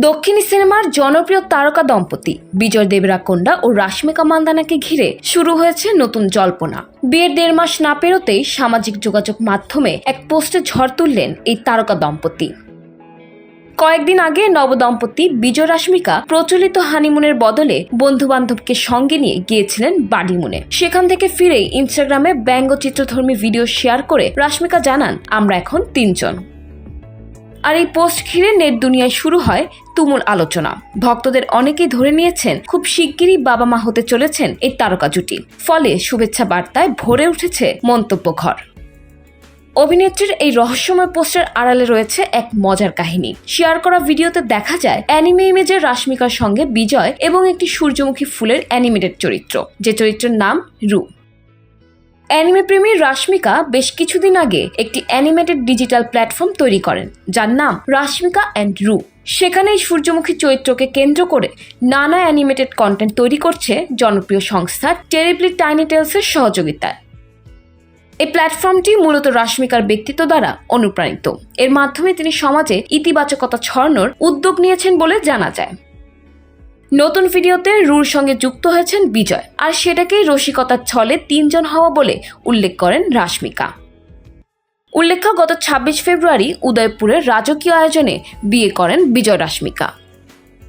দক্ষিণী সিনেমার জনপ্রিয় তারকা দম্পতি বিজয় দেবরাকোন্ডা ও রাশ্মিকা মান্দানাকে ঘিরে শুরু হয়েছে নতুন জল্পনা। বিয়ের 1.5 মাস না পেরোতেই সামাজিক যোগাযোগ মাধ্যমে এক পোস্টে ঝড় তুললেন এই তারকা দম্পতি। কয়েকদিন আগে নবদম্পতি বিজয় রাশ্মিকা প্রচলিত হানিমুনের বদলে বন্ধু-বান্ধবকে সঙ্গে নিয়ে গিয়েছিলেন বাডিমুনে। সেখান থেকে ফিরেই ইনস্টাগ্রামে ব্যঙ্গচিত্রধর্মী ভিডিও শেয়ার করে রাশ্মিকা জানান, আমরা এখন 3 জন। আর এই পোস্ট ঘিরে নেট দুনিয়ায় শুরু হয় তুমুল আলোচনা। ভক্তদের অনেকেই ধরে নিয়েছেন খুব শিগগিরই বাবা মা হতে চলেছেন এই তারকা জুটি। ফলে শুভেচ্ছা বার্তায় ভরে উঠেছে মন্তব্য ঘর। অভিনেত্রীর এই রহস্যময় পোস্টের আড়ালে রয়েছে এক মজার কাহিনী। শেয়ার করা ভিডিওতে দেখা যায় অ্যানিমে ইমেজের রাশ্মিকার সঙ্গে বিজয় এবং একটি সূর্যমুখী ফুলের অ্যানিমেটেড চরিত্র, যে চরিত্রের নাম রু। অ্যানিমে প্রেমী রাশ্মিকা বেশ কিছুদিন আগে একটি অ্যানিমেটেড ডিজিটাল প্ল্যাটফর্ম তৈরি করেন, যার নাম রাশ্মিকা অ্যান্ড রু। সেখানে এই সূর্যমুখী চরিত্রকে কেন্দ্র করে নানা অ্যানিমেটেড কন্টেন্ট তৈরি করছে জনপ্রিয় সংস্থা টেরিবলি টাইনি টেলসের সহযোগিতায়। এই প্ল্যাটফর্মটি মূলত রাশ্মিকার ব্যক্তিত্ব দ্বারা অনুপ্রাণিত। এর মাধ্যমে তিনি সমাজে ইতিবাচকতা ছড়ানোর উদ্যোগ নিয়েছেন বলে জানা যায়। নতুন ভিডিওতে রুর সঙ্গে যুক্ত হয়েছেন বিজয়, আর সেটাকেই রসিকতার ছলে 3 জন হওয়া বলে উল্লেখ করেন রাশ্মিকা। উল্লেখ্য, গত 26 ফেব্রুয়ারি উদয়পুরের রাজকীয় আয়োজনে বিয়ে করেন বিজয় রাশ্মিকা।